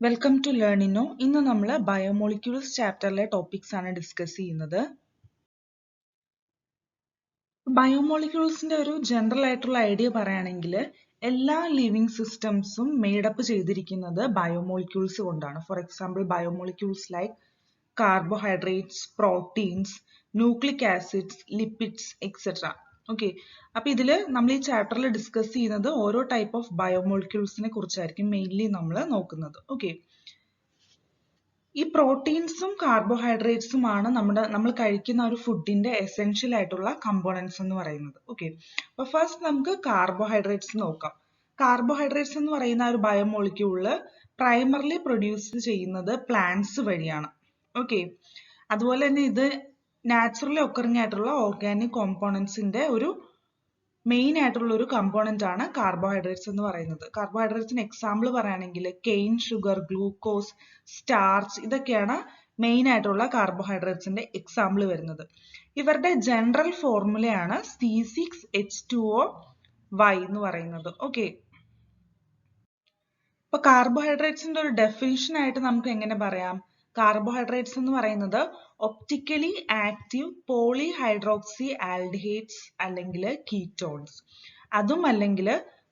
Welcome to ലേണിനോ. ഇന്ന് നമ്മൾ ബയോമോളിക്യൂൾസ് ചാപ്റ്ററിലെ ടോപ്പിക്സ് ആണ് ഡിസ്കസ് ചെയ്യുന്നത്. ബയോമോളിക്യൂൾസിന്റെ ഒരു ജനറൽ ആയിട്ടുള്ള ഐഡിയ പറയുകയാണെങ്കിൽ എല്ലാ ലിവിങ് സിസ്റ്റംസും മെയ്ഡപ്പ് ചെയ്തിരിക്കുന്നത് ബയോമോളിക്യൂൾസ് കൊണ്ടാണ്. For example biomolecules like carbohydrates, proteins, nucleic acids, lipids etcetera. Okay, അപ്പൊ ഇതിൽ നമ്മൾ ഈ ചാപ്റ്ററിൽ ഡിസ്കസ് ചെയ്യുന്നത് ഓരോ ടൈപ്പ് ഓഫ് ബയോമോളിക്യൂൾസിനെ കുറിച്ചായിരിക്കും മെയിൻലി നമ്മൾ നോക്കുന്നത്. ഓക്കെ, ഈ പ്രോട്ടീൻസും കാർബോഹൈഡ്രേറ്റ്സും ആണ് നമ്മൾ കഴിക്കുന്ന ഒരു ഫുഡിന്റെ എസെൻഷ്യൽ ആയിട്ടുള്ള കമ്പോണൻസ് എന്ന് പറയുന്നത്. ഓക്കെ, അപ്പൊ ഫസ്റ്റ് നമുക്ക് കാർബോഹൈഡ്രേറ്റ്സ് നോക്കാം. കാർബോഹൈഡ്രേറ്റ്സ് എന്ന് പറയുന്ന ഒരു ബയോമോളിക്യൂള് പ്രൈമർലി പ്രൊഡ്യൂസ് ചെയ്യുന്നത് പ്ലാന്റ്സ് വഴിയാണ്. ഓക്കെ, അതുപോലെ തന്നെ ഇത് നാച്ചുറലി ഒക്കറിംഗ് ആയിട്ടുള്ള ഓർഗാനിക് കോമ്പോണൻസിന്റെ ഒരു മെയിൻ ആയിട്ടുള്ള ഒരു കമ്പോണന്റ് ആണ് കാർബോഹൈഡ്രേറ്റ്സ് എന്ന് പറയുന്നത്. കാർബോഹൈഡ്രേറ്റ്സിന് എക്സാമ്പിൾ പറയുകയാണെങ്കിൽ കെയിൻ ഷുഗർ, ഗ്ലൂക്കോസ്, സ്റ്റാർച്ച് ഇതൊക്കെയാണ് മെയിൻ ആയിട്ടുള്ള കാർബോഹൈഡ്രേറ്റ്സിന്റെ എക്സാമ്പിൾ വരുന്നത്. ഇവരുടെ ജനറൽ ഫോർമുലയാണ് C6H2OY എന്ന് പറയുന്നത്. ഓക്കെ, ഇപ്പൊ കാർബോഹൈഡ്രേറ്റ്സിന്റെ ഒരു ഡെഫിനിഷൻ ആയിട്ട് നമുക്ക് എങ്ങനെ പറയാം? കാർബോഹൈഡ്രേറ്റ്സ് എന്ന് പറയുന്നത് ഒപ്റ്റിക്കലി ആക്റ്റീവ് പോളിഹൈഡ്രോക്സി ആൽഡിഹൈഡ്സ് അല്ലെങ്കിൽ കീറ്റോൺസ്, അതും അല്ലെങ്കിൽ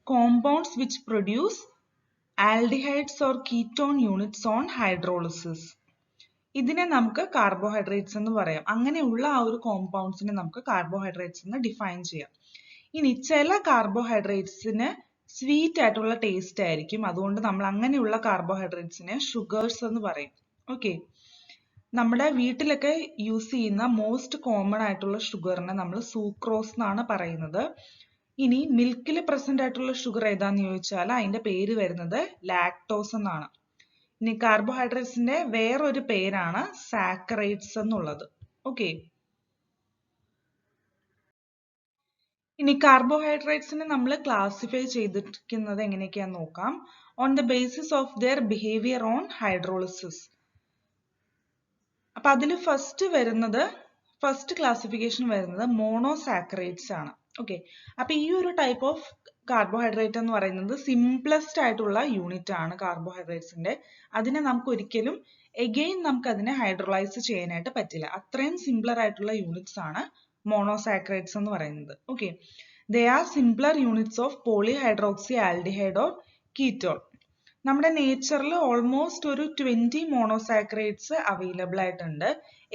compounds which produce aldehydes or ketone units on hydrolysis. ഇതിനെ നമുക്ക് കാർബോഹൈഡ്രേറ്റ്സ് എന്ന് പറയാം. അങ്ങനെയുള്ള ആ ഒരു കോമ്പൗണ്ട്സിനെ നമുക്ക് കാർബോഹൈഡ്രേറ്റ്സ് എന്ന് ഡിഫൈൻ ചെയ്യാം. ഇനി ചില കാർബോഹൈഡ്രേറ്റ്സിന് സ്വീറ്റ് ആയിട്ടുള്ള ടേസ്റ്റ് ആയിരിക്കും, അതുകൊണ്ട് നമ്മൾ അങ്ങനെയുള്ള കാർബോഹൈഡ്രേറ്റ്സിനെ ഷുഗേഴ്സ് എന്ന് പറയും. ഓക്കെ, നമ്മുടെ വീട്ടിലൊക്കെ യൂസ് ചെയ്യുന്ന മോസ്റ്റ് കോമൺ ആയിട്ടുള്ള ഷുഗറിനെ നമ്മൾ സൂക്രോസ് എന്നാണ് പറയുന്നത്. ഇനി മിൽക്കിൽ പ്രസന്റ് ആയിട്ടുള്ള ഷുഗർ ഏതാന്ന് ചോദിച്ചാൽ അതിന്റെ പേര് വരുന്നത് ലാക്ടോസ് എന്നാണ്. ഇനി കാർബോഹൈഡ്രേറ്റ്സിന്റെ വേറൊരു പേരാണ് സാക്കറൈഡ്സ് എന്നുള്ളത്. ഓക്കെ, ഇനി കാർബോഹൈഡ്രേറ്റ്സിനെ നമ്മൾ ക്ലാസിഫൈ ചെയ്തിരിക്കുന്നത് എങ്ങനെയൊക്കെയാന്ന് നോക്കാം. On the basis of their behaviour on hydrolysis. അപ്പൊ അതിൽ ഫസ്റ്റ് ക്ലാസിഫിക്കേഷൻ വരുന്നത് മോണോസാക്കറൈഡ്സ് ആണ്. ഓക്കെ, അപ്പൊ ഈ ഒരു ടൈപ്പ് ഓഫ് കാർബോഹൈഡ്രേറ്റ് എന്ന് പറയുന്നത് സിംപ്ലസ്റ്റ് ആയിട്ടുള്ള യൂണിറ്റ് ആണ് കാർബോഹൈഡ്രേറ്റ്സിന്റെ. അതിനെ നമുക്ക് ഒരിക്കലും നമുക്ക് അതിനെ ഹൈഡ്രോളൈസ് ചെയ്യാനായിട്ട് പറ്റില്ല. അത്രയും സിംപ്ലർ ആയിട്ടുള്ള യൂണിറ്റ്സ് ആണ് മോണോസാക്കറൈഡ്സ് എന്ന് പറയുന്നത്. Okay, they are simpler units of polyhydroxy aldehyde or ketone. നമ്മുടെ നേച്ചറിൽ ഓൾമോസ്റ്റ് ഒരു 20 മോണോസാക്കറൈഡ്സ് അവൈലബിൾ ആയിട്ടുണ്ട്.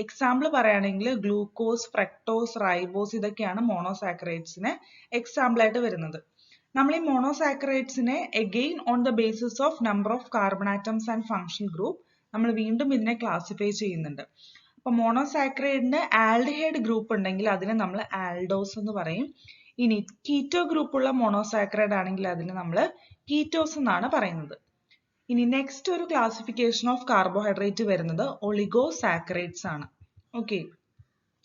എക്സാമ്പിൾ പറയുകയാണെങ്കിൽ ഗ്ലൂക്കോസ്, ഫ്രക്ടോസ്, റൈബോസ് ഇതൊക്കെയാണ് മോണോസാക്കറൈഡ്സിന് എക്സാമ്പിൾ ആയിട്ട് വരുന്നത്. നമ്മൾ ഈ മോണോസാക്കറൈഡ്സിനെ again on the basis of number of carbon atoms and functional group നമ്മൾ വീണ്ടും ഇതിനെ ക്ലാസിഫൈ ചെയ്യുന്നുണ്ട്. അപ്പൊ മോണോസാക്കറൈഡിന് ആൽഡിഹൈഡ് ഗ്രൂപ്പ് ഉണ്ടെങ്കിൽ അതിനെ നമ്മൾ ആൽഡോസ് എന്ന് പറയും. ഇനി കീറ്റോ ഗ്രൂപ്പ് ഉള്ള മോണോസാക്കറൈഡ് ആണെങ്കിൽ അതിനെ നമ്മൾ കീറ്റോസ് എന്നാണ് പറയുന്നത്. ഇനി നെക്സ്റ്റ് ഒരു ക്ലാസിഫിക്കേഷൻ ഓഫ് കാർബോഹൈഡ്രേറ്റ് വരുന്നത് ഒളിഗോസാക്കറൈഡ്സ് ആണ്. ഓക്കെ,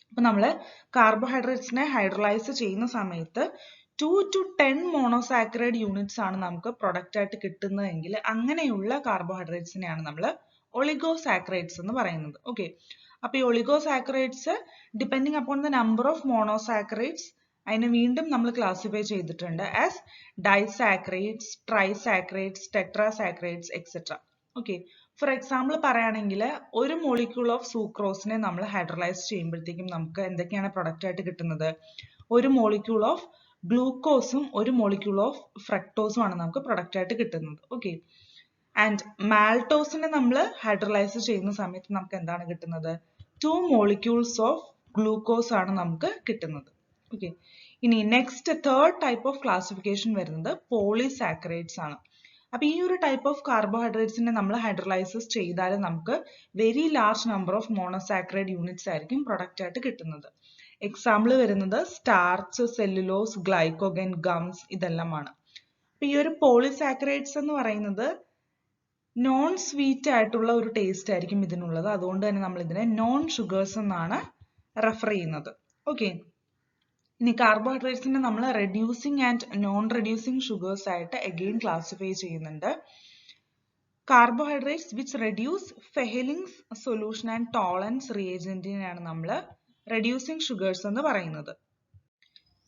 അപ്പൊ നമ്മൾ കാർബോഹൈഡ്രേറ്റ്സിനെ ഹൈഡ്രോളൈസ് ചെയ്യുന്ന സമയത്ത് 2 to 10 മോണോസാക്കറൈഡ് യൂണിറ്റ്സ് ആണ് നമുക്ക് പ്രൊഡക്റ്റ് ആയിട്ട് കിട്ടുന്നതെങ്കിൽ അങ്ങനെയുള്ള കാർബോഹൈഡ്രേറ്റ്സിനെയാണ് നമ്മൾ ഒളിഗോസാക്കറൈഡ്സ് എന്ന് പറയുന്നത്. ഓക്കെ, അപ്പൊ ഈ oligosaccharides depending upon the number of monosaccharides അതിനെ വീണ്ടും നമ്മൾ ക്ലാസിഫൈ ചെയ്തിട്ടുണ്ട് as disaccharides, trisaccharides, tetrasaccharides etcetera. Okay, for example പറയുകയാണെങ്കിൽ ഒരു മോളിക്യൂൾ ഓഫ് സൂക്രോസിനെ നമ്മൾ ഹൈഡ്രോളൈസ് ചെയ്യുമ്പോഴത്തേക്കും നമുക്ക് എന്തൊക്കെയാണ് പ്രൊഡക്റ്റ് ആയിട്ട് കിട്ടുന്നത്? ഒരു മോളിക്യൂൾ ഓഫ് ഗ്ലൂക്കോസും ഒരു മോളിക്യൂൾ ഓഫ് ഫ്രക്ടോസും ആണ് നമുക്ക് പ്രൊഡക്റ്റ് ആയിട്ട് കിട്ടുന്നത്. ഓക്കെ, ആൻഡ് മാൾട്ടോസിനെ നമ്മൾ ഹൈഡ്രോളൈസ് ചെയ്യുന്ന സമയത്ത് നമുക്ക് എന്താണ് കിട്ടുന്നത്? 2 മോളിക്യൂൾസ് ഓഫ് ഗ്ലൂക്കോസ് ആണ് നമുക്ക് കിട്ടുന്നത്. ഓക്കെ, ഇനി next third type of classification വരുന്നത് പോളിസാക്കറൈഡ്സ് ആണ്. അപ്പൊ ഈ ഒരു ടൈപ്പ് ഓഫ് കാർബോഹൈഡ്രേറ്റ്സിനെ നമ്മൾ ഹൈഡ്രോളൈസസ് ചെയ്താൽ നമുക്ക് very large number of monosaccharide units ആയിരിക്കും പ്രൊഡക്റ്റ് ആയിട്ട് കിട്ടുന്നത്. എക്സാമ്പിൾ വരുന്നത് സ്റ്റാർച്ച്, സെല്ലുലോസ്, ഗ്ലൈക്കോഗൻ, ഗംസ് ഇതെല്ലാമാണ്. അപ്പൊ ഈ ഒരു പോളിസാക്കറൈഡ്സ് എന്ന് പറയുന്നത് നോൺ സ്വീറ്റ് ആയിട്ടുള്ള ഒരു ടേസ്റ്റ് ആയിരിക്കും ഇതിനുള്ളത്. അതുകൊണ്ട് തന്നെ നമ്മൾ ഇതിനെ നോൺ ഷുഗേഴ്സ് എന്നാണ് റെഫർ ചെയ്യുന്നത്. ഓക്കെ, ഇനി കാർബോഹൈഡ്രേറ്റ്സിനെ നമ്മൾ reducing and non reducing sugars ആയിട്ട് അഗെയിൻ ക്ലാസിഫൈ ചെയ്യുന്നുണ്ട്. Carbohydrates which reduce Fehling's solution and Tollens റിയേജന്റിനെയാണ് നമ്മൾ റെഡ്യൂസിങ് ഷുഗേഴ്സ് എന്ന് പറയുന്നത്.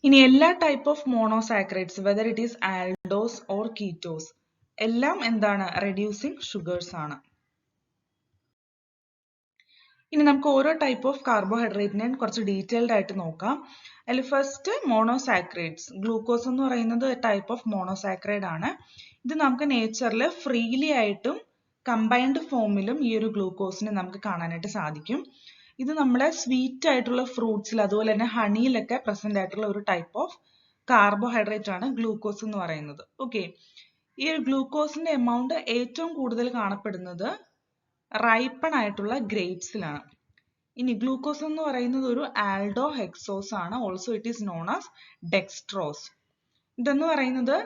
ഇനി എല്ലാ type of monosaccharides whether it is aldose or ketose എല്ലാം എന്താണ് റെഡ്യൂസിങ് ഷുഗേഴ്സ് ആണ്. ഇനി നമുക്ക് ഓരോ ടൈപ്പ് ഓഫ് കാർബോഹൈഡ്രേറ്റിനെ കുറച്ച് ഡീറ്റെയിൽഡ് ആയിട്ട് നോക്കാം. അതിൽ ഫസ്റ്റ് മോണോസാക്രൈഡ്സ്. ഗ്ലൂക്കോസ് എന്ന് പറയുന്നത് ടൈപ്പ് ഓഫ് മോണോസാക്രൈഡ് ആണ്. ഇത് നമുക്ക് നേച്ചറിൽ ഫ്രീലി ആയിട്ടും കമ്പൈൻഡ് ഫോമിലും ഈ ഒരു ഗ്ലൂക്കോസിനെ നമുക്ക് കാണാനായിട്ട് സാധിക്കും. ഇത് നമ്മുടെ സ്വീറ്റ് ആയിട്ടുള്ള ഫ്രൂട്ട്സിൽ അതുപോലെ തന്നെ ഹണിയിലൊക്കെ പ്രസന്റ് ആയിട്ടുള്ള ഒരു ടൈപ്പ് ഓഫ് കാർബോഹൈഡ്രേറ്റ് ആണ് ഗ്ലൂക്കോസ് എന്ന് പറയുന്നത്. ഓക്കെ, ഈ ഒരു ഗ്ലൂക്കോസിന്റെ എമൗണ്ട് ഏറ്റവും കൂടുതൽ കാണപ്പെടുന്നത് റൈപ്പൺ ആയിട്ടുള്ള ഗ്രേപ്സിലാണ്. ഇനി ഗ്ലൂക്കോസ് എന്ന് പറയുന്നത് ഒരു ആൽഡോ ഹെക്സോസ് ആണ്. Also it is known as dextrose. ഇതെന്ന് പറയുന്നത്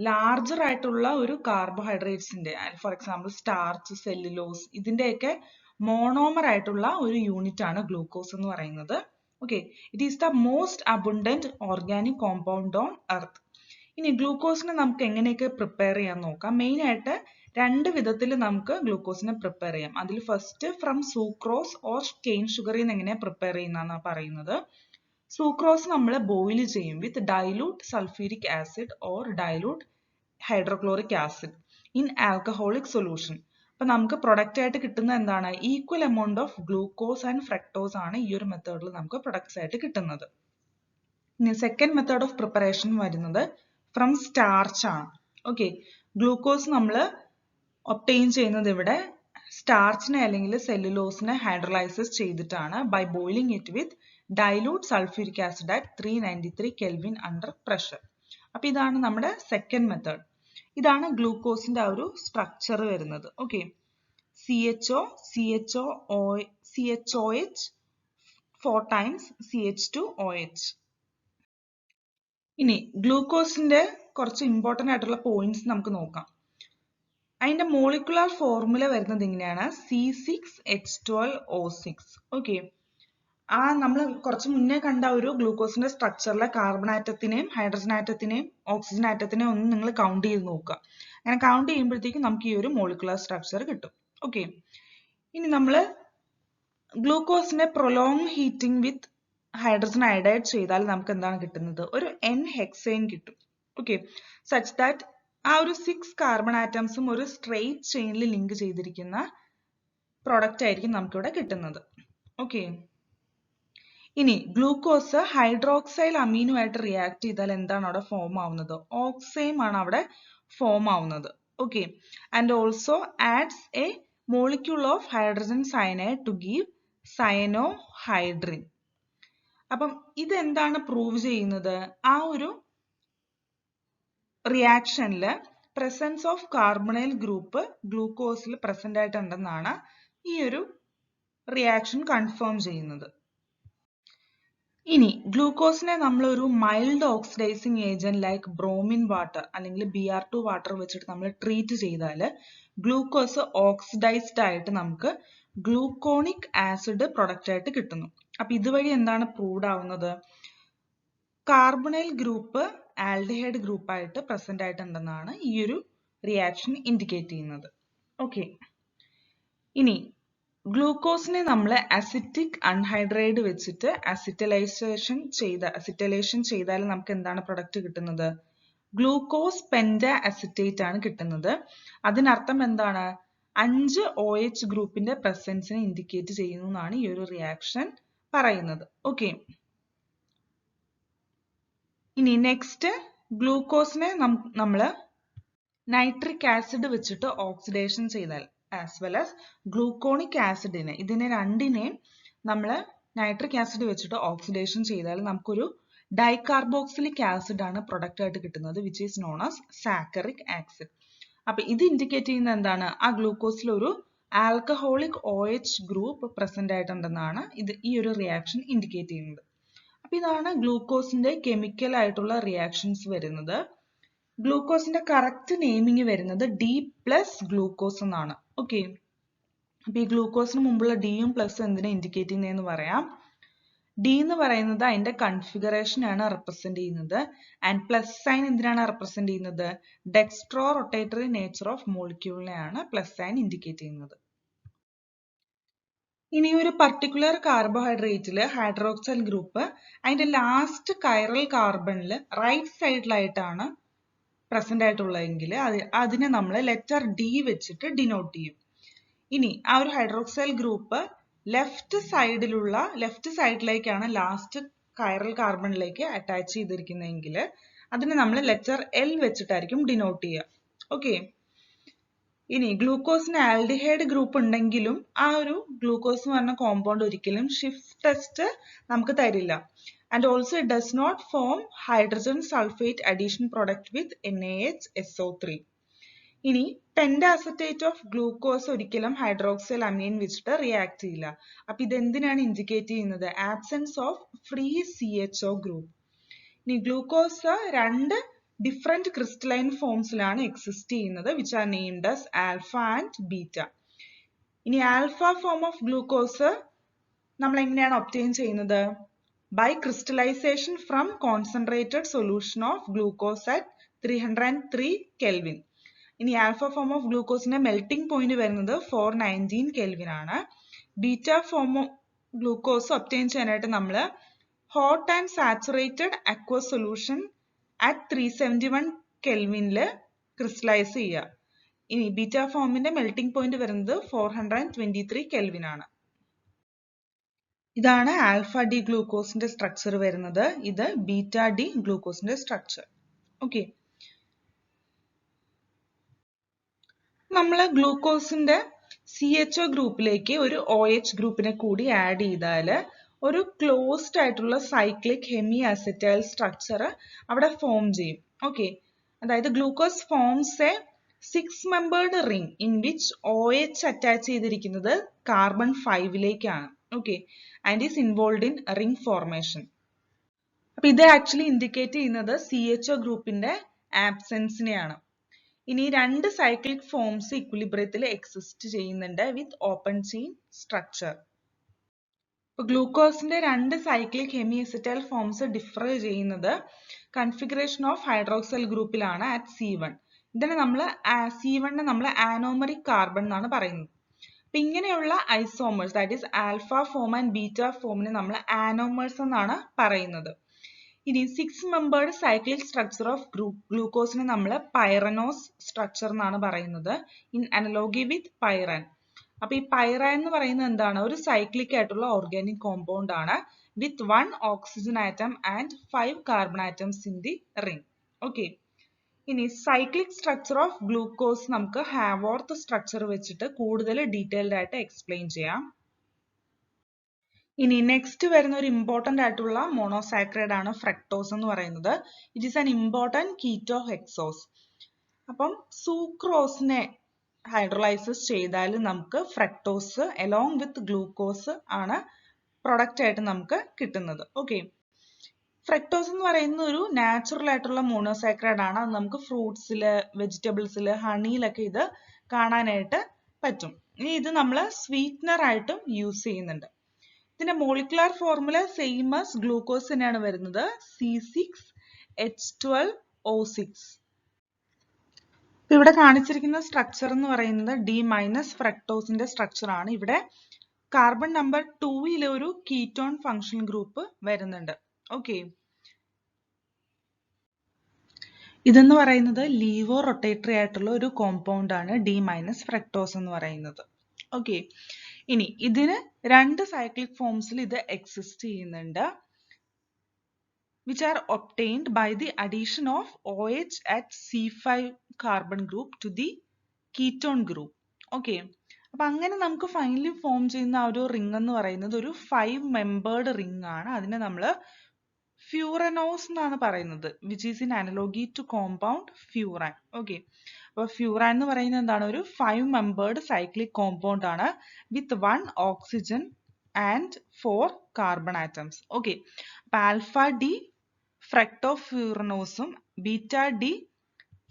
ലാർജർ ആയിട്ടുള്ള ഒരു കാർബോഹൈഡ്രേറ്റ്സിന്റെ, ഫോർ എക്സാമ്പിൾ സ്റ്റാർച്ച്, സെല്ലുലോസ്, ഇതിന്റെയൊക്കെ മോണോമർ ആയിട്ടുള്ള ഒരു യൂണിറ്റ് ആണ് ഗ്ലൂക്കോസ് എന്ന് പറയുന്നത്. Okay, it is the most abundant organic compound on earth. ഇനി ഗ്ലൂക്കോസിനെ നമുക്ക് എങ്ങനെയൊക്കെ പ്രിപ്പയർ ചെയ്യാൻ നോക്കാം. മെയിൻ ആയിട്ട് രണ്ട് വിധത്തിൽ നമുക്ക് ഗ്ലൂക്കോസിനെ പ്രിപ്പയർ ചെയ്യാം. അതിൽ first from sucrose or cane ഷുഗറിൽ നിന്ന് എങ്ങനെ പ്രിപ്പയർ ചെയ്യുന്നതാണ് പറയുന്നത്. സൂക്രോസ് നമ്മൾ ബോയിൽ ചെയ്യും with dilute sulphuric acid or dilute hydrochloric acid in alcoholic solution. അപ്പൊ നമുക്ക് പ്രൊഡക്റ്റ് ആയിട്ട് കിട്ടുന്ന എന്താണ്, equal amount of glucose and fructose ആണ് ഈ ഒരു മെത്തേഡിൽ നമുക്ക് പ്രൊഡക്ട്സ് ആയിട്ട് കിട്ടുന്നത്. ഇനി സെക്കൻഡ് മെത്തേഡ് ഓഫ് പ്രിപ്പറേഷൻ വരുന്നത് ഫ്രം സ്റ്റാർച്ച് ആണ്. ഓക്കെ, ഗ്ലൂക്കോസ് നമ്മൾ ഒബ്റ്റെയിൻ ചെയ്യുന്നത് ഇവിടെ സ്റ്റാർച്ചിനെ അല്ലെങ്കിൽ സെല്ലുലോസിനെ ഹൈഡ്രോലൈസിസ് ചെയ്തിട്ടാണ് by boiling it with dilute sulphuric acid at 393 kelvin under pressure. അപ്പൊ ഇതാണ് നമ്മുടെ സെക്കൻഡ് മെത്തേഡ്. ഇതാണ് ഗ്ലൂക്കോസിന്റെ ആ ഒരു സ്ട്രക്ചർ വരുന്നത്. Okay, CHO, CHOH 4 times CH2OH. ഇനി ഗ്ലൂക്കോസിന്റെ കുറച്ച് ഇമ്പോർട്ടന്റ് ആയിട്ടുള്ള പോയിന്റ്സ് നമുക്ക് നോക്കാം. അതിന്റെ മോളിക്കുലാർ ഫോർമുല വരുന്നത് ഇങ്ങനെയാണ്, C6H12O6. ഓക്കെ, നമ്മൾ കുറച്ച് മുന്നേ കണ്ട ഒരു ഗ്ലൂക്കോസിന്റെ സ്ട്രക്ചറിലെ കാർബൺ ആറ്റത്തിനെയും ഹൈഡ്രജൻ ആറ്റത്തിനെയും ഓക്സിജൻ ആറ്റത്തിനെയും ഒന്ന് നിങ്ങൾ കൗണ്ട് ചെയ്ത് നോക്കുക. അങ്ങനെ കൗണ്ട് ചെയ്യുമ്പോഴത്തേക്കും നമുക്ക് ഈ ഒരു മോളിക്കുലാർ സ്ട്രക്ചർ കിട്ടും. ഓക്കെ, ഇനി നമ്മൾ ഗ്ലൂക്കോസിനെ prolong heating with hydrogen iodide ചെയ്താൽ നമുക്ക് എന്താണ് കിട്ടുന്നത്, ഒരു N ഹെക്സൈൻ കിട്ടും. ഓക്കെ, സച്ച് ദാറ്റ് ആ ഒരു 6 കാർബൺ ആറ്റംസും ഒരു സ്ട്രെയിറ്റ് ചെയിനിൽ ലിങ്ക് ചെയ്തിരിക്കുന്ന പ്രോഡക്റ്റ് ആയിരിക്കും നമുക്കിവിടെ കിട്ടുന്നത്. ഓക്കെ, ഇനി ഗ്ലൂക്കോസ് ഹൈഡ്രോക്സൈൽ അമീനുമായിട്ട് റിയാക്ട് ചെയ്താൽ എന്താണ് അവിടെ ഫോം ആവുന്നത്, ഓക്സൈം ആണ് അവിടെ ഫോം ആവുന്നത്. Okay, and also adds a molecule of hydrogen cyanide to give cyanohydrin. അപ്പം ഇതെന്താണ് പ്രൂവ് ചെയ്യുന്നത്, ആ ഒരു റിയാക്ഷനില് പ്രസൻസ് ഓഫ് കാർബണൈൽ ഗ്രൂപ്പ് ഗ്ലൂക്കോസിൽ പ്രസന്റ് ആയിട്ടുണ്ടെന്നാണ് ഈ ഒരു റിയാക്ഷൻ കൺഫേം ചെയ്യുന്നത്. ഇനി ഗ്ലൂക്കോസിനെ നമ്മൾ ഒരു mild oxidising agent like bromine water അല്ലെങ്കിൽ Br2 വാട്ടർ വെച്ചിട്ട് നമ്മൾ ട്രീറ്റ് ചെയ്താൽ ഗ്ലൂക്കോസ് ഓക്സിഡൈസ്ഡ് ആയിട്ട് നമുക്ക് ഗ്ലൂക്കോണിക് ആസിഡ് പ്രൊഡക്റ്റ് ആയിട്ട് കിട്ടുന്നു. അപ്പൊ ഇതുവഴി എന്താണ് പ്രൂവ്ഡ് ആവുന്നത്, കാർബണൈൽ ഗ്രൂപ്പ് ആൽഡിഹൈഡ് ഗ്രൂപ്പ് ആയിട്ട് പ്രസന്റ് ആയിട്ടുണ്ടെന്നാണ് ഈ ഒരു റിയാക്ഷൻ ഇൻഡിക്കേറ്റ് ചെയ്യുന്നത്. ഓക്കെ, ഇനി ഗ്ലൂക്കോസിനെ നമ്മൾ അസിറ്റിക് അൺഹൈഡ്രേറ്റ് വെച്ചിട്ട് അസിറ്റൈലേഷൻ ചെയ്താൽ നമുക്ക് എന്താണ് പ്രൊഡക്റ്റ് കിട്ടുന്നത്, ഗ്ലൂക്കോസ് പെന്റ അസിറ്റേറ്റ് ആണ് കിട്ടുന്നത്. അതിനർത്ഥം എന്താണ്, 5 OH ഗ്രൂപ്പിന്റെ പ്രസൻസിനെ ഇൻഡിക്കേറ്റ് ചെയ്യുന്നു എന്നാണ് ഈ ഒരു റിയാക്ഷൻ പറയുന്നത്. ഓക്കെ, ഇനി നെക്സ്റ്റ് ഗ്ലൂക്കോസിനെ നമ്മൾ നൈട്രിക് ആസിഡ് വെച്ചിട്ട് ഓക്സിഡേഷൻ ചെയ്താൽ ആസ് വെൽ ആസ് ഗ്ലൂക്കോണിക് ആസിഡിനെ, ഇതിനെ രണ്ടിനെയും നമ്മൾ നൈട്രിക് ആസിഡ് വെച്ചിട്ട് ഓക്സിഡേഷൻ ചെയ്താൽ നമുക്കൊരു ഡൈകാർബോക്സിലിക് ആസിഡ് ആണ് പ്രൊഡക്റ്റ് ആയിട്ട് കിട്ടുന്നത്, which is known as saccharic acid. അപ്പൊ ഇത് ഇൻഡിക്കേറ്റ് ചെയ്യുന്ന എന്താണ്, ആ ഗ്ലൂക്കോസിൽ ഒരു ആൽക്കഹോളിക് OH ഗ്രൂപ്പ് പ്രസന്റ് ആയിട്ടുണ്ടെന്നാണ് ഈ ഒരു റിയാക്ഷൻ ഇൻഡിക്കേറ്റ് ചെയ്യുന്നത്. അപ്പൊ ഇതാണ് ഗ്ലൂക്കോസിന്റെ കെമിക്കൽ ആയിട്ടുള്ള റിയാക്ഷൻസ് വരുന്നത്. ഗ്ലൂക്കോസിന്റെ കറക്റ്റ് നെയിമിങ് വരുന്നത് D+ ഗ്ലൂക്കോസ് എന്നാണ്. ഓക്കെ, അപ്പൊ ഈ ഗ്ലൂക്കോസിന് മുമ്പുള്ള ഡിയും പ്ലസും എന്തിനെ ഇൻഡിക്കേറ്റ് ചെയ്യുന്നതെന്ന് പറയാം. ഡി എന്ന് പറയുന്നത് അതിന്റെ കൺഫിഗറേഷൻ ആണ് റെപ്രസെന്റ് ചെയ്യുന്നത്. ആൻഡ് പ്ലസ് സൈൻ എന്തിനാണ് റെപ്രസെന്റ് ചെയ്യുന്നത്, ഡെക്സ്ട്രോ റൊട്ടേറ്ററി നേച്ചർ ഓഫ് മോളിക്യൂളിനെയാണ് പ്ലസ് സൈൻ ഇൻഡിക്കേറ്റ് ചെയ്യുന്നത്. ഇനി ഒരു പർട്ടിക്കുലർ കാർബോഹൈഡ്രേറ്റില് ഹൈഡ്രോക്സൈൽ ഗ്രൂപ്പ് അതിന്റെ ലാസ്റ്റ് കൈറൽ കാർബണില് റൈറ്റ് സൈഡിലായിട്ടാണ് പ്രസന്റ് ആയിട്ടുള്ളതെങ്കിൽ അതിനെ നമ്മൾ ലെറ്റർ ഡി വെച്ചിട്ട് ഡിനോട്ട് ചെയ്യും. ഇനി ആ ഒരു ഹൈഡ്രോക്സൈൽ ഗ്രൂപ്പ് ലെഫ്റ്റ് സൈഡിലേക്കാണ് ലാസ്റ്റ് കൈറൽ കാർബണിലേക്ക് അറ്റാച്ച് ചെയ്തിരിക്കുന്നതെങ്കിൽ അതിനെ നമ്മൾ ലെറ്റർ എൽ വെച്ചിട്ടായിരിക്കും ഡിനോട്ട് ചെയ്യുക. ഓക്കെ. ഇനി ഗ്ലൂക്കോസിന് ആൽഡിഹൈഡ് ഗ്രൂപ്പ് ഉണ്ടെങ്കിലും ആ ഒരു ഗ്ലൂക്കോസ് എന്ന് പറഞ്ഞ കോമ്പൗണ്ട് ഒരിക്കലും ഷിഫ്റ്റ് ടെസ്റ്റ് നമുക്ക് തരില്ല. And also it does not form hydrogen sulphate addition product with NaHSO3. ഇനി പെന്റാസറ്റേറ്റ് ഓഫ് ഗ്ലൂക്കോസ് ഒരിക്കലും ഹൈഡ്രോക്സിൽ അമീൻ വെച്ചിട്ട് റിയാക്ട് ചെയ്യില്ല. അപ്പൊ ഇതെന്തിനാണ് ഇൻഡിക്കേറ്റ് ചെയ്യുന്നത്? Absence of free CHO group. ഇനി ഗ്ലൂക്കോസ് രണ്ട് ഡിഫറെന്റ് ക്രിസ്റ്റലൈൻ ഫോംസിലാണ് എക്സിസ്റ്റ് ചെയ്യുന്നത്, which are named as alpha and beta. ഇനി ആൽഫ ഫോം ഓഫ് ഗ്ലൂക്കോസ് നമ്മൾ എങ്ങനെയാണ് ഒബ്റ്റെയിൻ ചെയ്യുന്നത്? By crystallisation from concentrated solution of glucose at 303 kelvin. ഇനി ആൽഫ ഫോം ഓഫ് ഗ്ലൂക്കോസിന്റെ മെൽറ്റിംഗ് പോയിന്റ് വരുന്നത് 419 കെൽവിൻ ആണ്. Beta form of glucose obtain ചെയ്യാനായിട്ട് നമ്മൾ hot and saturated aqueous solution at 371 കെൽവിനിൽ ക്രിസ്റ്റലൈസ് ചെയ്യുക. ഇനി ബീറ്റ ഫോമിന്റെ മെൽറ്റിംഗ് പോയിന്റ് വരുന്നത് 423 കെൽവിൻ ആണ്. ഇതാണ് ആൽഫ ഡി ഗ്ലൂക്കോസിന്റെ സ്ട്രക്ചർ വരുന്നത്. ഇത് ബീറ്റ ഡി ഗ്ലൂക്കോസിന്റെ സ്ട്രക്ചർ. ഓക്കെ. നമ്മൾ ഗ്ലൂക്കോസിന്റെ CHO ഗ്രൂപ്പിലേക്ക് ഒരു OH ഗ്രൂപ്പിനെ കൂടി ആഡ് ചെയ്താൽ ഒരു ക്ലോസ്ഡ് ആയിട്ടുള്ള സൈക്ലിക് ഹെമി അസറ്റൈൽ സ്ട്രക്ചർ അവിടെ ഫോം ചെയ്യും. ഓക്കെ. അതായത് glucose forms a six membered ring in which OH attach ചെയ്തിരിക്കുന്നത് കാർബൺ 5ലേക്കാണ്. Okay. And is involve in ring formation. അപ്പൊ ഇത് ആക്ച്വലി ഇൻഡിക്കേറ്റ് ചെയ്യുന്നത് CHO ഗ്രൂപ്പിന്റെ ആബ്സെൻസിനെയാണ്. ഇനി രണ്ട് സൈക്ലിക് ഫോംസ് ഇക്വിലിബ്രിയത്തിൽ എക്സിസ്റ്റ് ചെയ്യുന്നുണ്ട് വിത്ത് ഓപ്പൺ ചെയിൻ സ്ട്രക്ചർ. ഗ്ലൂക്കോസിന്റെ രണ്ട് cyclic hemiacetal forms differ ചെയ്യുന്നത് കൺഫിഗറേഷൻ ഓഫ് ഹൈഡ്രോക്സൈൽ ഗ്രൂപ്പിലാണ് അറ്റ് C1. ഇതിനെ നമ്മൾ C1 നമ്മൾ ആനോമറിക് കാർബൺ എന്നാണ് പറയുന്നത്. അപ്പൊ ഇങ്ങനെയുള്ള isomers, that is alpha form and beta ഫോമിനെ നമ്മൾ ആനോമേഴ്സ് എന്നാണ് പറയുന്നത്. ഇനി 6-മെമ്പേർഡ് സൈക്ലിക് സ്ട്രക്ചർ ഓഫ് ഗ്ലൂക്കോസിനെ നമ്മൾ പൈറനോസ് സ്ട്രക്ചർ എന്നാണ് പറയുന്നത്, ഇൻ അനലോഗി വിത്ത് പൈറാൻ. അപ്പൊ ഈ പൈറാൻ എന്ന് പറയുന്നത് എന്താണ്? ഒരു സൈക്ലിക് ആയിട്ടുള്ള ഓർഗാനിക് കോമ്പൗണ്ട് ആണ് with 1 oxygen atom and 5 carbon atoms in the ring. Okay. ഇനി സൈക്ലിക് സ്ട്രക്ചർ ഓഫ് ഗ്ലൂക്കോസ് നമുക്ക് ഹാവോർത്ത് സ്ട്രക്ചർ വെച്ചിട്ട് കൂടുതൽ ഡീറ്റെയിൽഡ് ആയിട്ട് എക്സ്പ്ലെയിൻ ചെയ്യാം. ഇനി നെക്സ്റ്റ് വരുന്ന ഒരു ഇമ്പോർട്ടന്റ് ആയിട്ടുള്ള മോണോസാക്രൈഡ് ആണ് ഫ്രക്ടോസ് എന്ന് പറയുന്നത്. It is an important keto hexose. അപ്പം സൂക്രോസിനെ ഹൈഡ്രോളൈസിസ് ചെയ്താൽ നമുക്ക് ഫ്രക്ടോസ് അലോങ് വിത്ത് ഗ്ലൂക്കോസ് ആണ് പ്രൊഡക്റ്റ് ആയിട്ട് നമുക്ക് കിട്ടുന്നത്. ഓക്കെ. ഫ്രക്ടോസ് എന്ന് പറയുന്ന ഒരു നാച്ചുറൽ ആയിട്ടുള്ള മോണോസാക്രൈഡ് ആണ്. അത് നമുക്ക് ഫ്രൂട്ട്സില്, വെജിറ്റബിൾസില്, ഹണിയിലൊക്കെ ഇത് കാണാനായിട്ട് പറ്റും. ഇനി ഇത് നമ്മൾ സ്വീറ്റ്നർ ആയിട്ടും യൂസ് ചെയ്യുന്നുണ്ട്. ഇതിന്റെ molecular formula same as glucose തന്നെയാണ് വരുന്നത്, C6H12O6. ഇവിടെ കാണിച്ചിരിക്കുന്ന സ്ട്രക്ചർ എന്ന് പറയുന്നത് D- ഫ്രക്ടോസിന്റെ സ്ട്രക്ചർ ആണ്. ഇവിടെ കാർബൺ നമ്പർ 2 ഒരു കീറ്റോൺ ഫംഗ്ഷൻ ഗ്രൂപ്പ് വരുന്നുണ്ട്. ഓക്കെ. ഇതെന്ന് പറയുന്നത് ലീവോ റൊട്ടേറ്ററി ആയിട്ടുള്ള ഒരു കോമ്പൗണ്ട് ആണ് D- ഫ്രക്ടോസ് എന്ന് പറയുന്നത്. ഓക്കെ. ഇനി ഇതിന് രണ്ട് സൈക്ലിക് ഫോംസിൽ ഇത് എക്സിസ്റ്റ് ചെയ്യുന്നുണ്ട്, which are obtained by the addition of OH at C5 carbon group to the ketone group. Okay. അപ്പൊ അങ്ങനെ നമുക്ക് ഫൈനലി ഫോം ചെയ്യുന്ന ആ ഒരു റിംഗ് എന്ന് പറയുന്നത് ഒരു 5-മെമ്പേർഡ് റിംഗ് ആണ്. അതിനെ നമ്മൾ ഫ്യൂറനോസ് എന്നാണ് പറയുന്നത്, which is in analogy to compound furan. Okay. അപ്പൊ ഫ്യൂറാൻ എന്ന് പറയുന്നത് എന്താണ്? ഒരു 5-മെമ്പേർഡ് സൈക്ലിക് കോമ്പൗണ്ട് ആണ് with 1 oxygen and 4 carbon atoms. Okay. അപ്പൊ ആൽഫ ഡി ഫ്രക്ടോഫ്യൂറനോസും ബീറ്റ ഡി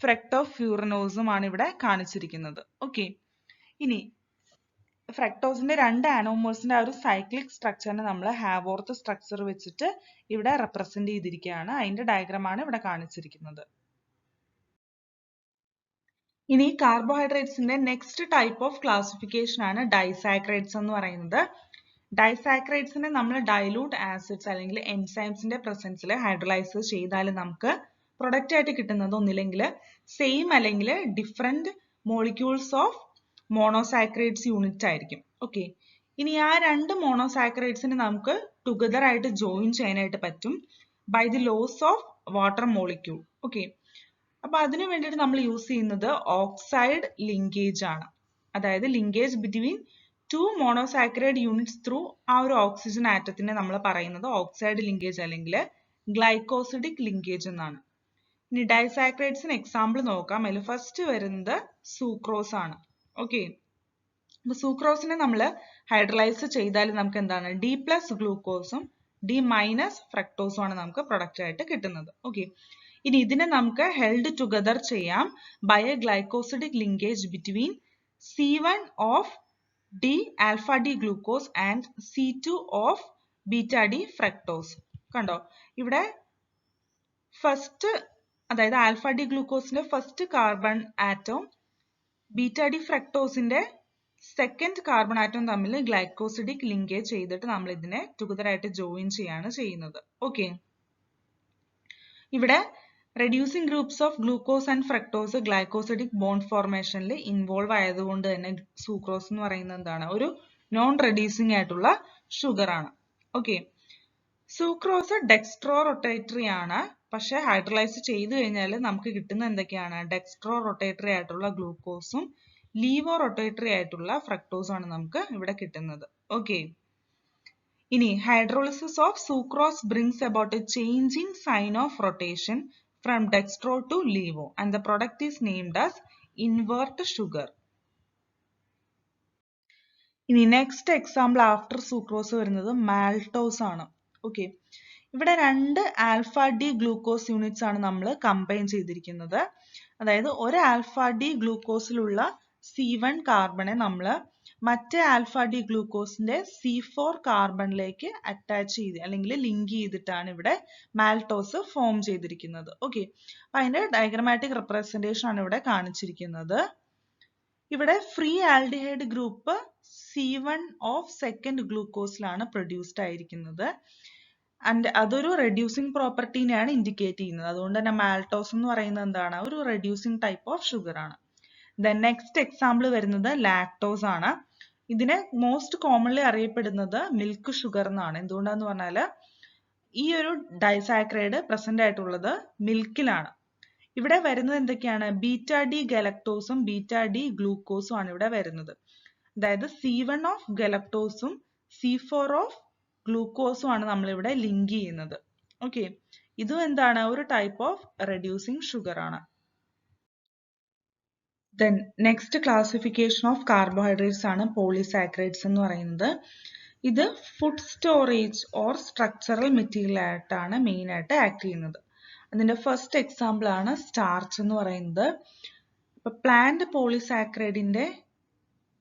ഫ്രക്ടോഫ്യൂറനോസും ആണ് ഇവിടെ കാണിച്ചിരിക്കുന്നത്. ഓക്കെ. ഇനി ഫ്രക്ടോസിന്റെ രണ്ട് ആനോമേഴ്സിന്റെ ആ ഒരു സൈക്ലിക് സ്ട്രക്ചറിനെ നമ്മൾ ഹാവോർത്ത് സ്ട്രക്ചർ വെച്ചിട്ട് ഇവിടെ റെപ്രസെന്റ് ചെയ്തിരിക്കുകയാണ്. അതിന്റെ ഡയഗ്രാം ആണ് ഇവിടെ കാണിച്ചിരിക്കുന്നത്. ഇനി കാർബോഹൈഡ്രേറ്റ്സിന്റെ നെക്സ്റ്റ് ടൈപ്പ് ഓഫ് ക്ലാസിഫിക്കേഷൻ ആണ് ഡൈസാക്രൈഡ്സ് എന്ന് പറയുന്നത്. ഡൈസാക്രൈഡ്സിനെ നമ്മൾ ഡൈലൂട്ട് ആസിഡ്സ് അല്ലെങ്കിൽ എൻസൈംസിന്റെ പ്രസൻസിൽ ഹൈഡ്രോളൈസ് ചെയ്താൽ നമുക്ക് പ്രൊഡക്റ്റ് ആയിട്ട് കിട്ടുന്നത് ഒന്നില്ലെങ്കിൽ സെയിം അല്ലെങ്കിൽ different molecules of monosaccharides unit ആയിരിക്കും. ഓക്കെ, ഇനി ആ രണ്ട് മോണോസാക്രൈഡ്സിനെ നമുക്ക് ടുഗദർ ആയിട്ട് ജോയിൻ ചെയ്യാനായിട്ട് പറ്റും by the loss of water molecule. Okay, അപ്പൊ അതിനു വേണ്ടിയിട്ട് നമ്മൾ യൂസ് ചെയ്യുന്നത് ഓക്സൈഡ് ലിങ്കേജ് ആണ്. അതായത് linkage between two monosaccharide units through ആ ഒരു ഓക്സിജൻ ആറ്റത്തിനെ നമ്മൾ പറയുന്നത് ഓക്സൈഡ് ലിങ്കേജ് അല്ലെങ്കിൽ ഗ്ലൈക്കോസിഡിക് ലിങ്കേജ് എന്നാണ്. ഇനി ഡൈസാക്രൈഡ്സിന് എക്സാമ്പിൾ നോക്കാം. അതിൽ ഫസ്റ്റ് വരുന്നത് സൂക്രോസ് ആണ്. ഓക്കെ, അപ്പൊ സൂക്രോസിനെ നമ്മൾ ഹൈഡ്രലൈസ് ചെയ്താൽ നമുക്ക് എന്താണ് ഡി പ്ലസ് ഗ്ലൂക്കോസും ഡി മൈനസ് ഫ്രക്ടോസും ആണ് നമുക്ക് പ്രൊഡക്റ്റ് ആയിട്ട് കിട്ടുന്നത്. ഓക്കെ, ഇനി ഇതിനെ നമുക്ക് ഹെൽഡ് ടുഗദർ ചെയ്യാം by a glycosidic linkage between C1 of D alpha D glucose and C2 of beta D fructose. കണ്ടോ, ഇവിടെ ഫസ്റ്റ് അതായത് ആൽഫ ഡി ഗ്ലൂക്കോസിന്റെ ഫസ്റ്റ് കാർബൺ ആറ്റവും ബീറ്റ ഡി ഫ്രക്ടോസിന്റെ സെക്കൻഡ് കാർബൺ ആറ്റവും തമ്മിൽ ഗ്ലൈക്കോസിഡിക് ലിങ്കേജ് ചെയ്തിട്ട് നമ്മൾ ഇതിനെ ടുഗദർ ആയിട്ട് ജോയിൻ ചെയ്യാണ് ചെയ്യുന്നത്. ഓക്കെ, ഇവിടെ reducing groups of glucose and fructose glycosidic bond ഫോർമേഷനിൽ ഇൻവോൾവ് ആയതുകൊണ്ട് തന്നെ സൂക്രോസ് എന്ന് പറയുന്നത് എന്താണ്, ഒരു നോൺ റെഡ്യൂസിംഗ് ആയിട്ടുള്ള ഷുഗർ ആണ്. ഓക്കെ, സൂക്രോസ് ഡെക്സ്ട്രോ റൊട്ടേറ്ററി ആണ്. പക്ഷെ ഹൈഡ്രലൈസ് ചെയ്ത് കഴിഞ്ഞാൽ നമുക്ക് കിട്ടുന്ന എന്തൊക്കെയാണ്, ഡെക്സ്ട്രോ റൊട്ടേറ്ററി ആയിട്ടുള്ള ഗ്ലൂക്കോസും ലീവോ റൊട്ടേറ്ററി ആയിട്ടുള്ള ഫ്രക്ടോസും ആണ് നമുക്ക് ഇവിടെ കിട്ടുന്നത്. ഓക്കെ, ഇനി hydrolysis of sucrose brings about a change in sign of rotation from dextro to laevo and the product is named as invert sugar. ഇനി നെക്സ്റ്റ് എക്സാമ്പിൾ ആഫ്റ്റർ സൂക്രോസ് വരുന്നത് maltose ആണ്. ഓക്കെ, ഇവിടെ രണ്ട് ആൽഫ ഡി ഗ്ലൂക്കോസ് യൂണിറ്റ്സ് ആണ് നമ്മൾ combine ചെയ്തിരിക്കുന്നത്. അതായത് ഒരു ആൽഫ ഡി ഗ്ലൂക്കോസിലുള്ള C1 കാർബണെ നമ്മൾ മറ്റേ ആൽഫ ഡി ഗ്ലൂക്കോസിന്റെ C4 കാർബണിലേക്ക് അറ്റാച്ച് ചെയ്ത് അല്ലെങ്കിൽ ലിങ്ക് ചെയ്തിട്ടാണ് ഇവിടെ മാൾട്ടോസ് ഫോം ചെയ്തിരിക്കുന്നത്. ഓക്കെ, അപ്പൊ അതിന്റെ ഡയഗ്രമാറ്റിക് റെപ്രസെന്റേഷൻ ആണ് ഇവിടെ കാണിച്ചിരിക്കുന്നത്. ഇവിടെ free aldehyde group C1 of second ഗ്ലൂക്കോസിലാണ് പ്രൊഡ്യൂസ്ഡ് ആയിരിക്കുന്നത്. ആൻഡ് അതൊരു റെഡ്യൂസിങ് പ്രോപ്പർട്ടീനെയാണ് ഇൻഡിക്കേറ്റ് ചെയ്യുന്നത്. അതുകൊണ്ട് തന്നെ മാൾട്ടോസ് എന്ന് പറയുന്നത് എന്താണ്, ഒരു റെഡ്യൂസിങ് ടൈപ്പ് ഓഫ് ഷുഗർ ആണ്. ദെൻ നെക്സ്റ്റ് എക്സാമ്പിൾ വരുന്നത് ലാക്ടോസ് ആണ്. ഇതിനെ മോസ്റ്റ് കോമൺലി അറിയപ്പെടുന്നത് മിൽക്ക് ഷുഗർ എന്നാണ്. എന്തുകൊണ്ടാന്ന് പറഞ്ഞാൽ ഈ ഒരു ഡൈസാക്രൈഡ് പ്രസന്റ് ആയിട്ടുള്ളത് മിൽക്കിലാണ്. ഇവിടെ വരുന്നത് എന്തൊക്കെയാണ്, ബീറ്റ ഡി ഗലക്ടോസും ബീറ്റ ഡി ഗ്ലൂക്കോസും ആണ് ഇവിടെ വരുന്നത്. അതായത് C1 ഓഫ് ഗലക്ടോസും C4 ഓഫ് ഗ്ലൂക്കോസും ആണ് നമ്മളിവിടെ ലിങ്ക് ചെയ്യുന്നത്. ഓക്കെ, ഇതും എന്താണ്, ഒരു ടൈപ്പ് ഓഫ് റെഡ്യൂസിങ് ഷുഗർ ആണ്. Then next classification of carbohydrates ആണ് polysaccharides എന്ന് പറയുന്നത്. ഇത് food storage or structural material ആയിട്ടാണ് മെയിൻ ആയിട്ട് ആക്ട് ചെയ്യുന്നത്. അതിന്റെ ഫസ്റ്റ് എക്സാമ്പിൾ ആണ് സ്റ്റാർച്ച് എന്ന് പറയുന്നത്. ഇപ്പൊ പ്ലാന്റ് പോളിസാക്രൈഡിന്റെ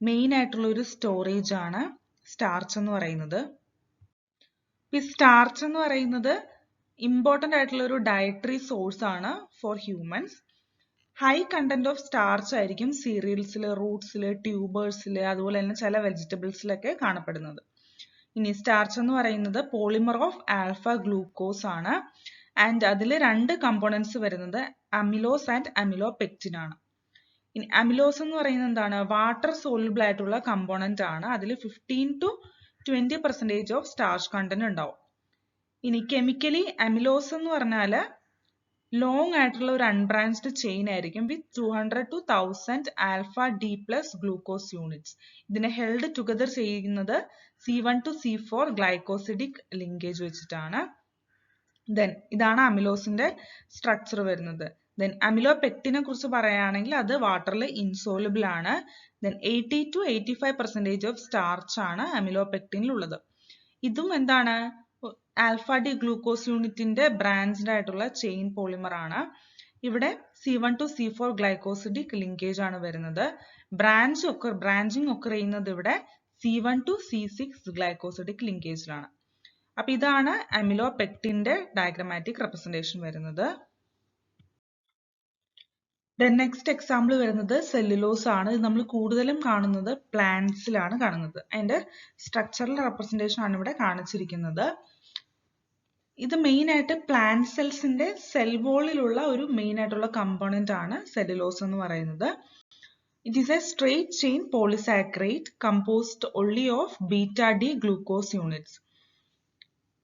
മെയിൻ ആയിട്ടുള്ള ഒരു സ്റ്റോറേജ് ആണ് സ്റ്റാർച്ച് എന്ന് പറയുന്നത്. ഈ സ്റ്റാർച്ച് എന്ന് പറയുന്നത് ഇമ്പോർട്ടന്റ് ആയിട്ടുള്ള ഒരു ഡയറ്ററി സോഴ്സ് ആണ് for humans. High content of starch ആയിരിക്കും സീരിയൽസിൽ, റൂട്ട്സിൽ, ട്യൂബേഴ്സിൽ, അതുപോലെ തന്നെ ചില വെജിറ്റബിൾസിലൊക്കെ കാണപ്പെടുന്നത്. ഇനി സ്റ്റാർച്ച് എന്ന് പറയുന്നത് പോളിമർ ഓഫ് ആൽഫ ഗ്ലൂക്കോസ് ആണ്. ആൻഡ് അതിൽ രണ്ട് കമ്പോണൻസ് വരുന്നത് അമിലോസ് ആൻഡ് അമിലോപെക്റ്റിൻ ആണ്. ഇനി അമിലോസ് എന്ന് പറയുന്നത് എന്താണ്, വാട്ടർ സോൾയുബിൾ ആയിട്ടുള്ള കമ്പോണന്റ് ആണ്. അതിൽ 15 to 20% ഓഫ് സ്റ്റാർച്ച് കണ്ടന്റ് ഉണ്ടാവും. ഇനി കെമിക്കലി അമിലോസ് എന്ന് പറഞ്ഞാൽ ലോങ് ആയിട്ടുള്ള ഒരു അൺബ്രാഞ്ച്ഡ് ചെയിൻ ആയിരിക്കും വിത്ത് 200 to 1000 alpha D plus glucose units. ഇതിനെ ഹെൽഡ് ടുഗദർ ചെയ്യുന്നത് C1 to C4 glycosidic linkage വെച്ചിട്ടാണ്. ദെൻ ഇതാണ് അമിലോസിന്റെ സ്ട്രക്ചർ വരുന്നത്. ദെൻ അമിലോപെക്റ്റിനെ കുറിച്ച് പറയുകയാണെങ്കിൽ അത് വാട്ടറിൽ ഇൻസോലബിൾ ആണ്. ദെൻ 80 to 85% ഓഫ് സ്റ്റാർച്ച് ആണ് അമിലോപെക്റ്റിനിൽ ഉള്ളത്. ഇതും എന്താണ്, ആൽഫ ഡി ഗ്ലൂക്കോസ് യൂണിറ്റിന്റെ ബ്രാഞ്ച്ഡ് ആയിട്ടുള്ള ചെയിൻ പോളിമർ ആണ്. ഇവിടെ C1 to C4 glycosidic linkage ആണ് വരുന്നത്. ബ്രാഞ്ചിങ് ഒക്കർ ചെയ്യുന്നത് ഇവിടെ C1 to C6 ഗ്ലൈക്കോസിഡിക് ലിങ്കേജിലാണ്. അപ്പൊ ഇതാണ് അമിലോപെക്റ്റിന്റെ ഡയഗ്രമാറ്റിക് റെപ്രസെന്റേഷൻ വരുന്നത്. ദെൻ നെക്സ്റ്റ് എക്സാമ്പിൾ വരുന്നത് സെല്ലുലോസ് ആണ്. ഇത് നമ്മൾ കൂടുതലും കാണുന്നത് പ്ലാന്റ്സിലാണ് കാണുന്നത്. അതിന്റെ സ്ട്രക്ചറൽ റെപ്രസെന്റേഷൻ ആണ് ഇവിടെ കാണിച്ചിരിക്കുന്നത്. ഇത് മെയിൻ ആയിട്ട് പ്ലാന്റ് സെൽസിന്റെ സെൽ വോളിലുള്ള ഒരു മെയിൻ ആയിട്ടുള്ള കമ്പോണന്റ് ആണ് സെല്ലുലോസ് എന്ന് പറയുന്നത്. It is A straight chain polysaccharide composed only of beta D glucose units.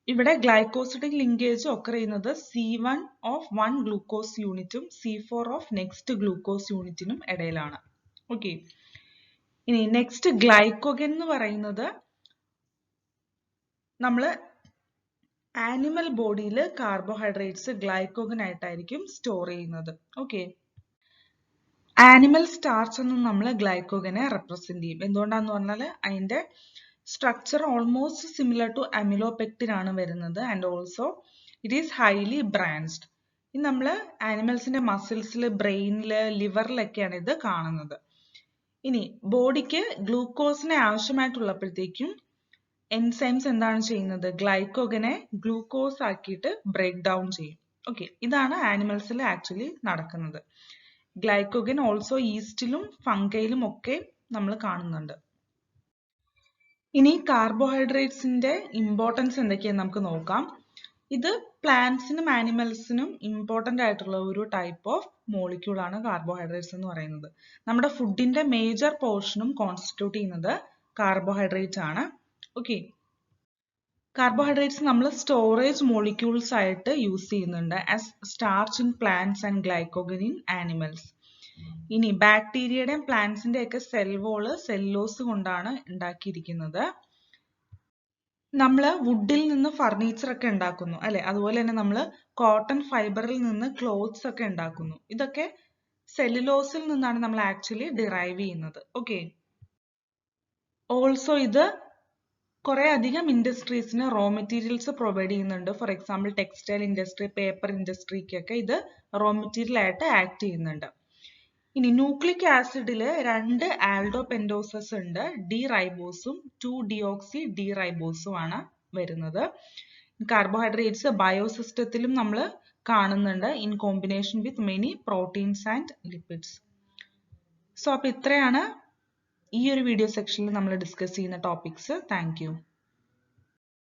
ഇവിടെ ഗ്ലൈക്കോസിഡിക് ലിങ്കേജ് ഒക്കർ ചെയ്യുന്നത് C1 ഓഫ് 1 ഗ്ലൂക്കോസ് യൂണിറ്റും C4 ഓഫ് നെക്സ്റ്റ് ഗ്ലൂക്കോസ് യൂണിറ്റിനും ഇടയിലാണ്. ഓക്കെ, ഇനി നെക്സ്റ്റ് ഗ്ലൈക്കോഗൻ എന്ന് പറയുന്നത് നമ്മൾ ആനിമൽ ബോഡിയിൽ കാർബോഹൈഡ്രേറ്റ്സ് ഗ്ലൈക്കോഗൻ ആയിട്ടായിരിക്കും സ്റ്റോർ ചെയ്യുന്നത്. ഓക്കെ, ആനിമൽ സ്റ്റാർച്ച് എന്ന് നമ്മൾ ഗ്ലൈക്കോഗനെ റെപ്രസെന്റ് ചെയ്യും. എന്തുകൊണ്ടാന്ന് പറഞ്ഞാൽ അതിന്റെ structure almost similar to amylopectin ആണ് വരുന്നത്. And also it is highly branched. ഇത് നമ്മൾ ആനിമൽസിന്റെ മസിൽസിൽ, ബ്രെയിനിൽ, ലിവറിലൊക്കെയാണ് ഇത് കാണുന്നത്. ഇനി ബോഡിക്ക് ഗ്ലൂക്കോസിനെ ആവശ്യമായിട്ടുള്ളപ്പോഴത്തേക്കും എൻസൈംസ് എന്താണ് ചെയ്യുന്നത്? ഗ്ലൈക്കോഗനെ ഗ്ലൂക്കോസ് ആക്കിയിട്ട് ബ്രേക്ക് ഡൗൺ ചെയ്യും. ഓക്കെ, ഇതാണ് ആനിമൽസിൽ ആക്ച്വലി നടക്കുന്നത്. ഗ്ലൈക്കോഗൻ ഓൾസോ ഈസ്റ്റിലും ഫംഗയിലും ഒക്കെ നമ്മൾ കാണുന്നുണ്ട്. ഇനി കാർബോഹൈഡ്രേറ്റ്സിന്റെ ഇമ്പോർട്ടൻസ് എന്തൊക്കെയാന്ന് നമുക്ക് നോക്കാം. ഇത് പ്ലാന്റ്സിനും ആനിമൽസിനും ഇമ്പോർട്ടന്റ് ആയിട്ടുള്ള ഒരു ടൈപ്പ് ഓഫ് മോളിക്യൂൾ ആണ് കാർബോഹൈഡ്രേറ്റ്സ് എന്ന് പറയുന്നത്. നമ്മുടെ ഫുഡിന്റെ മേജർ പോർഷനും കോൺസ്റ്റിറ്റ്യൂട്ട് ചെയ്യുന്നത് കാർബോഹൈഡ്രേറ്റ് ആണ്. ഓക്കെ, കാർബോഹൈഡ്രേറ്റ്സ് നമ്മൾ സ്റ്റോറേജ് മോളിക്യൂൾസ് ആയിട്ട് യൂസ് ചെയ്യുന്നുണ്ട് as starch in plants and glycogen in animals. ഇനി ബാക്ടീരിയയുടെയും പ്ലാന്റ്സിന്റെ ഒക്കെ സെൽ വോള് സെല്ലോസ് കൊണ്ടാണ് ഉണ്ടാക്കിയിരിക്കുന്നത്. നമ്മൾ വുഡിൽ നിന്ന് ഫർണിച്ചർ ഒക്കെ ഉണ്ടാക്കുന്നു അല്ലെ, അതുപോലെ തന്നെ നമ്മൾ കോട്ടൺ ഫൈബറിൽ നിന്ന് ക്ലോത്ത്സ് ഒക്കെ ഉണ്ടാക്കുന്നു. ഇതൊക്കെ സെല്ലുലോസിൽ നിന്നാണ് നമ്മൾ ആക്ച്വലി ഡിറൈവ് ചെയ്യുന്നത്. ഓക്കെ, ഓൾസോ ഇത് കുറെ അധികം ഇൻഡസ്ട്രീസിന് റോ മെറ്റീരിയൽസ് പ്രൊവൈഡ് ചെയ്യുന്നുണ്ട്. For example textile industry, paper ഇൻഡസ്ട്രിക്കൊക്കെ ഇത് റോ മെറ്റീരിയൽ ആയിട്ട് ആക്ട് ചെയ്യുന്നുണ്ട്. ഇനി ന്യൂക്ലിക് ആസിഡില് 2 ആൽഡോപെൻഡോസസ് ഉണ്ട്. ഡി റൈബോസും 2 ഡിയോക്സി ഡി റൈബോസും ആണ് വരുന്നത്. കാർബോഹൈഡ്രേറ്റ്സ് ബയോസിസ്റ്റത്തിലും നമ്മൾ കാണുന്നുണ്ട് in combination with many proteins and lipids. So അപ്പൊ ഇത്രയാണ് ഈ ഒരു വീഡിയോ സെക്ഷനിൽ നമ്മൾ ഡിസ്കസ് ചെയ്യുന്ന ടോപ്പിക്സ്. Thank you.